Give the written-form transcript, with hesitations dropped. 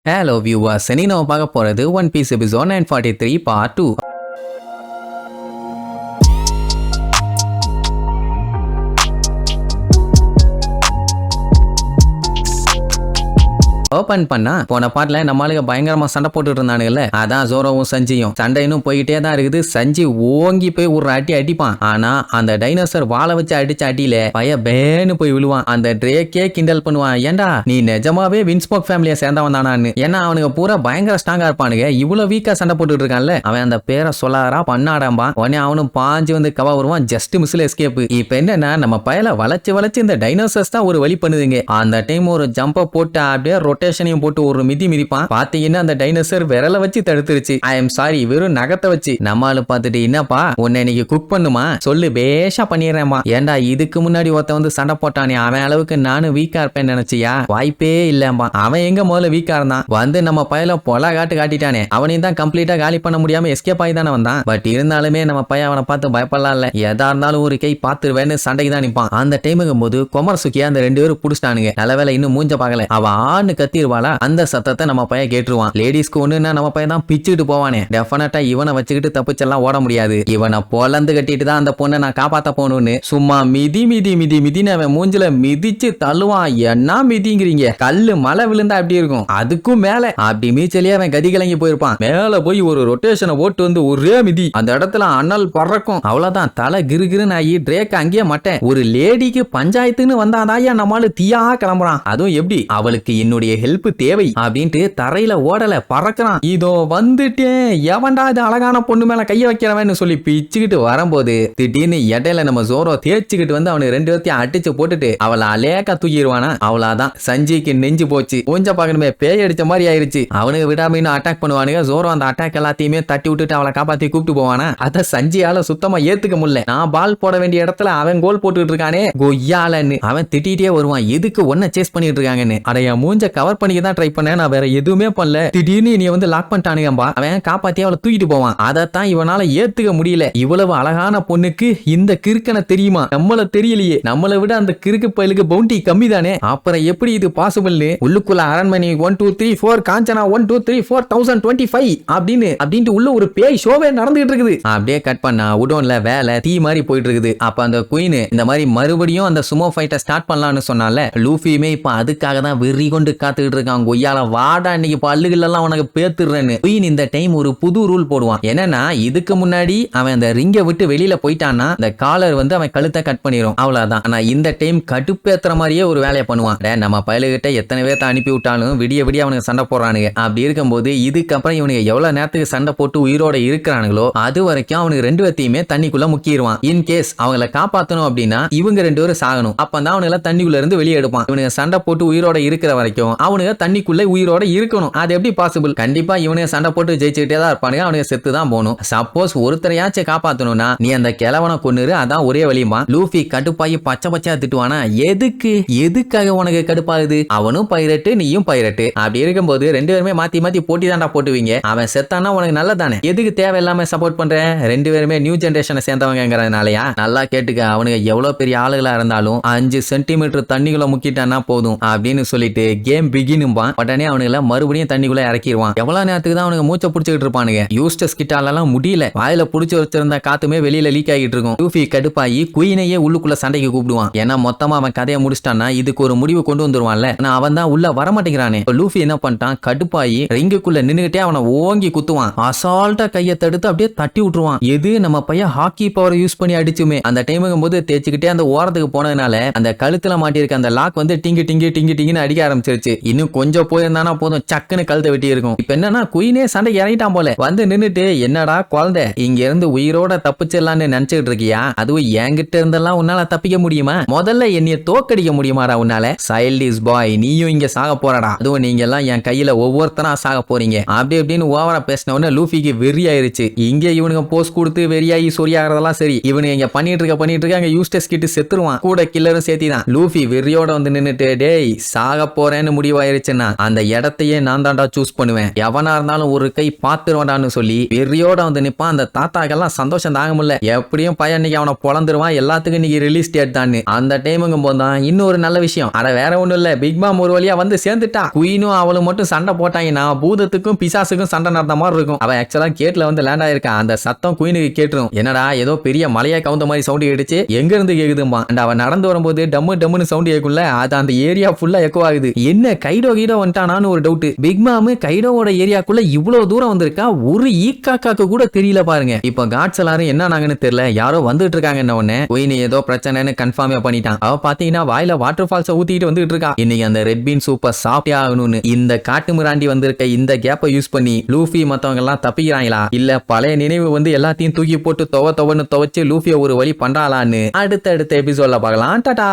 Hello viewers, இன்னைக்கு நம்ம பார்க்க போறது one piece episode 943 part 2. Open பண்ணா போன பாட்டுல நம்மளுக்கு பயங்கரமா சண்டை போட்டுட்டு இருந்தானுங்கல்ல, அதான் ஜோரோவும் சஞ்சியும். சண்டை இன்னும் போயிட்டே தான் இருக்குது. சஞ்சி ஓங்கி போய் ஒரு அடி அடிப்பான். ஆனா அந்த டைனோசர் வாழை வச்சு அடிச்ச அடியில பய பேன்னு போய் விழுவான். அந்த ட்ரேக்கே கிண்டல் பண்ணுவான், ஏண்டா நீ நிஜமாவே வின்ஸ்போக் ஃபேமிலியை சேர்ந்தவன் தானான்னு. ஏன்னா அவனுக்கு பூரா பயங்கர ஸ்ட்ராங்கா இருப்பானுங்க. இவ்வளவு வீக்கா சண்டை போட்டுட்டு இருக்கான்ல, அவன் அந்த பேரை சொல்லாரா பண்ணாடாம்பா. உடனே அவனும் பாஞ்சு வந்து கவா வருவான். ஜஸ்ட் மிஸ்ல எஸ்கேப். இப்ப என்னன்னா நம்ம பயல வளைச்சு இந்த டைனோசர்ஸ் தான் ஒரு வழி பண்ணுதுங்க. அந்த டைம் ஒரு ஜம்ப போட்டு அப்படியே ரொட்டேஷனையும் போட்டு ஒரு மிதி மிதிப்பான். பாத்தீங்கன்னா அந்த டைனோசர் விரல வச்சு தடுத்துருச்சு. ஐ எம் சாரி, வெறும் நகத்தை வச்சு. நம்மால பாத்துட்டு என்னப்பா உன்னை இன்னைக்கு குக் பண்ணுமா சொல்லு, பேஷா பண்ணிடுறேன்மா. ஏண்டா இதுக்கு முன்னாடி ஒருத்த வந்து சண்டை போட்டானே, அவன் அளவுக்கு நானும் வீக்கா இருப்பேன்னு நினைச்சியா? வாய்ப்பே இல்லம்பா. அவன் எங்க முதல்ல வீக்கா இருந்தான், வந்து நம்ம பையல பொலா காட்டிட்டானே. அவனையும் தான் கம்ப்ளீட்டா காலி பண்ண முடியாம எஸ்கேப் ஆகி தானே வந்தான். பட் இருந்தாலுமே நம்ம பையன் அவனை பார்த்து பயப்படலாம் இல்ல. எதா இருந்தாலும் ஒரு கை பார்த்துருவேன்னு சண்டைக்கு தான் நிப்பான். அந்த டைமுக்கும் போது கொமரசுக்கியா அந்த ரெண்டு பேரும் புடிச்சிட்டானுங்க. நல்லவேளை இன்னும் மூஞ்ச பார்க்கல. அவ ஆணு கத்திருவாளா, அந்த சத்தத்தை நம்ம பையன் கேட்டுருவான். லேடிஸ்க்கு ஒண்ணுன்னா நம்ம பையன் தான் பிச்சுட்டு போவானே. டெஃபினட்டா இவனை வச்சுக்கிட்டு தப்பிச்செல்லாம் ஓட முடியாது. இவனை பொலந்து கட்டிட்டு தான் அந்த பொண்ணை நான் காப்பாத்த போகணும்னு சும்மா மிதின்னு அவன் மூஞ்சில மிதிச்சு தள்ளுவான். என்ன மிதிங்கிறீங்க, கல்லு மழை விழுந்தா அப்படி இருக்கும், அதுக்கும் மேல அப்படி மீச்சலே அவன் கதி கலங்கி போயிருப்பான். மேல போய் ஒரு ரொட்டேஷனை ஓட்டு வந்து ஒரே மிதி. அந்த இடத்துல அனல் பறக்கும். அவ்வளவுதான், தலை கிருகிருன்னு ஆகி ட்ரேக் அங்கேயே மாட்டேன். ஒரு லேடிக்கு பஞ்சாயத்துன்னு வந்தாதாயா நம்மளால தீயா கிளம்புறான். அதுவும் எப்படி, அவளுக்கு என்னுடைய ஹெல்ப் தேவை அப்படின்ட்டு தரையில ஓடல பறக்கிறான். இதோ வந்துட்டேன், எவன்டா இது அழகான பொண்ணு மேல கைய வைக்கிறவன்னு சொல்லி பிச்சுக்கிட்டு வரும்போது திடீர்னு இடையில நம்ம ஜோரோ தேய்ச்சிக்கிட்டு வந்து அவனுக்கு ரெண்டு பேர்த்தையும் அடிச்சு போட்டுட்டு அவளை அலேக்கா தூக்கிடுவானா. அவ்வளவுதான், சஞ்சிக்கு நெஞ்சு போச்சு. கொஞ்சம் பார்க்கணுமே பேய் அடிச்ச மாதிரி ஆயிருச்சு. அவனுக்கு விடாம இன்னும் அட்டாக் பண்ணுவானுங்க. ஜோரோ அந்த அட்டாக் எல்லாத்தையுமே தட்டி விட்டுட்டு அவளை காப்பாத்தி கூப்பிட்டு போவானா. அத சஞ்சியால சுத்தமா ஏத்துக்க முடியல. நான் பால் போட வேண்டிய இடத்துல அவன் கோல் போட்டுட்டு இருக்கானே கொய்யாலன்னு அவன் திட்டிகிட்டே வருவான். எதுக்கு ஒன்ன சேஸ் பண்ணிட்டு இருக்காங்கன்னு. அடைய மூஞ்ச கவர் பண்ணிக்க தான் ட்ரை பண்ணேன், நான் வேற எதுவுமே பண்ணல. திடீர்னு நீ வந்து லாக் பண்ணிட்டானுங்கம்பா. அவன் காப்பாத்தி அவளை தூக்கிட்டு போவான். அதைத்தான் இவனால ஏத்துக்க முடியல. இவ்வளவு அழகான பொண்ணுக்கு இந்த கிறுக்கனை தெரியுமா? நம்மள தெரியலையே. நம்மளை விட அந்த கிறுக்கு பயலுக்கு பவுண்டி கம்மி தானே. அப்புறம் எப்படி இது பாசிபிள்னு உள்ளுக்குள்ள அரண்மனை 1 2 3 4 காஞ்சனா 1 2 3 4 1025 அப்படின்ட்டு உள்ள ஒரு பேய் ஷோவே நடந்துட்டு இருக்குது. அப்படியே கட் பண்ணா உடோன்ல வேலை தீ மாதிரி போயிட்டு இருக்குது. அப்ப அந்த குயின் இந்த மாதிரி மறுபடியும் அந்த சுமோ ஃபைட்டை ஸ்டார்ட் பண்ணலாம்னு சொன்னால, லூஃபியுமே இப்ப அதுக்காக தான் வெறி கொண்டு காத்துக்கிட்டு இருக்கான். கொய்யால வாடா இன்னைக்கு பல்லுகள் எல்லாம் உனக்கு பேத்துறேன்னு. குயின் இந்த டைம் ஒரு புது ரூல் போடுவான். என்னன்னா இதுக்கு முன்னாடி அவன் அந்த ரிங்கை விட்டு வெளியில போயிட்டான்னா இந்த காலர் வந்து அவன் கழுத்தை கட் பண்ணிரும், அவ்வளவுதான். ஆனா இந்த டைம் கடுப்பேத்துற மாதிரியே ஒரு வேலையை பண்ணுவான். நம்ம பயலுகிட்ட எத்தனை பேர்த்த அனுப்பி விட்டாலும் விடிய அவனுக்கு சண்டை போடுறானுங்க. அப்படி இருக்கும்போது இதுக்கப்புறம் இவனுக்கு எவ்வளவு நேரத்துக்கு சண்டை போட்டு உயிரோட இருக்கிறானுங்களோ அது வரைக்கும் அவனுக்கு ரெண்டு பேர்த்தையுமே தண்ணிக்குள்ள முக்கிடுவான். இன் கேஸ் அவங்களை காப்பாத்தணும் அப்படின்னா இவங்க ரெண்டு பேரும் சாகணும். அப்பதான் அவனுக்கு தண்ணிக்குள்ள இருந்து வெளியே எடுப்பான். இவனுக்கு சண்டை போட்டு உயிரோட இருக்கிற வரைக்கும் அவனுக்கு தண்ணிக்குள்ள உயிரோட இருக்கணும். அது எப்படி பாசிபிள்? கண்டிப்பா இவனுக்கு சண்டை போட்டு ஜெயிச்சுக்கிட்டே தான் இருப்பானுங்க. அவனுக்கு செத்து தான் போகணும். சப்போஸ் ஒருத்தரையாச்சும் காப்பாத்தணும்னா நீ அந்த கிழவனை கொன்னுரு, அதான் ஒரே வழியுமா. லூஃபி கடுப்பாயி பச்சையா திட்டுவானா. எதுக்காக உனக்கு கடுப்பாகுது? அவனும் பைரட்டு நீயும் பைரட்டு. அப்படி இருக்கும்போது ரெண்டு பேருமே மாத்தி போட்டி தாண்டா போட்டுவீங்க. அவன் செத்தானா உனக்கு நல்லதானே. எதுக்கு தேவையில்லாம சப்போர்ட் பண்ற? ரெண்டு பேருமே நியூ ஜெனரேஷனை சேர்ந்தவங்கிறதுனாலயா? நல்லா கேட்டுக்க, அவனுக்கு எவ்வளவு பெரிய ஆளுகளா இருந்தாலும் 5 சென்டிமீட்டர் தண்ணிக்குள்ள முக்கிட்டானா போதும் அப்படின்னு சொல்லிட்டு கேம் பிகினும்பா. உடனே அவனுக்கு மறுபடியும் தண்ணிக்குள்ள இறக்கிடுவான். எவ்வளவு நேரத்துக்கு தான் அவனுக்கு மூச்சை பிடிச்சிட்டு இருப்பானுங்க. யூஸ்டஸ் கிட்டாலாம் முடியல. வாயில புடிச்சு வச்சிருந்த காத்துமே வெளியில லீக் ஆகிட்டு இருக்கும். லூஃபி கடுப்பாயி குயினையே உள்ளுக்குள்ள சண்டைக்கு கூப்பிடுவான். ஏன்னா மொத்தமா அவன் கதையை முடிச்சிட்டான்னா இதுக்கு ஒரு முடிவு கொண்டு வந்துருவான்ல. ஆனா அவன் தான் உள்ள வரமாட்டேங்கிறானே. லூஃபி என்ன பண்ணிட்டான், கடுப்பாயி ரிங்குக்குள்ள நின்னுகிட்டே அவனை ஓங்கி குத்துவான். அசால்ட்டா கையை தடுத்து அப்படியே தட்டி விட்டுருவான். எது நம்ம பையன் ஹாக்கி பவர் யூஸ் பண்ணி அடிச்சுமே. அந்த டைமுக்கும் போது தேய்ச்சிக்கிட்டே அந்த ஓரத்துக்கு போனதுனால அந்த கழுத்துல மாட்டிருக்க அந்த லாக் வந்து டிங்கு அடிக்க ஆரம்பிச்சிருச்சு. இன்னும் கொஞ்சம் போயிருந்தானா போதும், சக்குன்னு கழுத்தை வெட்டி இருக்கும். இப்ப என்னன்னா குயினே சண்டை இறங்கிட்டான் போல. வந்து நின்னுட்டு என்னடா குழந்தை இங்க இருந்து உயிரோட தப்பிச்சிடலான்னு நினைச்சிட்டு இருக்கியா? அதுவும் என்கிட்ட இருந்தெல்லாம் உன்னால தப்பிக்க முடியுமா? முதல்ல என்னைய தோக்கடிக்க முடியுமாடா உன்னால? சைல்டிஷ் பாய், நீயும் இங்க சாக போறடா. அதுவும் நீங்க எல்லாம் என் கையில ஒவ்வொருத்தரா சாக போறீங்க. அப்படி அப்படின்னு ஓவரா பேசின உடனே லூஃபிக்கு வெறி ஆயிருச்சு. இங்க இவனுங்க போஸ்ட் கொடுத்து வெறியாகி சொரியாகிறதெல்லாம் சரி, இவனுங்க இங்க பண்ணிட்டு இருக்க அங்க யூஸ்டஸ் கிட்ட செத்துருவான். கூட கில்லரும் சேர்த்திதான். லூஃபி வெறியோட வந்து நின்னுட்டு டேய் சாக போறேன்னு முடிவாயிருச்சுன்னா அந்த இடத்தையே நான் தாண்டா சூஸ் பண்ணுவேன், எவனா இருந்தாலும் ஒரு கை பாத்துருவான்னு சொல்லி வெறியோட வந்து நிப்பான். அந்த தாத்தாக்கெல்லாம் சந்தோஷம் தாங்க முடியல. எப்படியும் பையன் இன்னைக்கு அவனை பொழந்துருவான், எல்லாத்துக்கும் இன்னைக்கு ரிலீஸ் டேட் தான். அந்த டைமுங்கும் போது தான் இன்னொரு நல்ல விஷயம். அட வேற ஒண்ணும் இல்ல, பிக் மாம் ஒரு வழியா வந்து சேர்ந்துட்டா. குயினும் அவளும் மட்டும் சண்டை போட்டாங்கன்னா பூதத்துக்கும் பிசாசுக்கும் சண்டை நடந்த மாதிரி இருக்கும். அவன் ஆக்சுவலா கேட்ல வந்து லேண்ட் ஆயிருக்கான். அந்த சத்தம் குயினுக்கு கேட்டுரும். என்னடா ஏதோ பெரிய மலையா கவுந்த மாதிரி சவுண்ட் கேட்டுச்சு, எங்க இருந்து கேக்குதுமா. அண்ட் அவன் நடந்து வரும்போது டம்மு டம்முன்னு சவுண்ட் கேட்கும்ல, அது அந்த ஏரியா ஃபுல்லா எக்கோ ஆகுது. என்ன கைடோ கீடோ வந்துட்டானான்னு ஒரு டவுட். பிக் மாமு கைடோவோட ஏரியாக்குள்ள இவ்வளவு தூரம் வந்திருக்கா, ஒரு ஈக்காக்காக்கு கூட தெரியல பாருங்க. இப்ப காட்ஸ் எல்லாரும் என்ன நாங்கன்னு தெரியல, யாரோ வந்துட்டு இருக்காங்க. என்ன ஒண்ணு குயின் ஏதோ பிரச்சனைன்னு கன்ஃபார்ம் பண்ணிட்டான். அவ பாத்தீங்கன்னா வாயில வாட்டர் ஃபால்ஸ் ஊத்திட்டு வந்துட்டு இருக்கா. இன்னைக்கு அந்த ரெட் பீன் சூப்பர் சாப்பிட்டே ஆகணும்னு இந்த காட்டு மிராண்டி வந்திருக்க இந்த கேப்பை யூஸ் பண்ணி லூஃபி மத்தவங்க எல்லாம் தப்பிக்கிறாங்களா, இல்ல பழைய நினைவு வந்து எல்லாத்தையும் தூக்கி போட்டு துவன்னு துவைச்சு லூஃபிய ஒரு வழி பண்றாளான்னு அடுத்த எபிசோட்ல பார்க்கலாம். டாடா.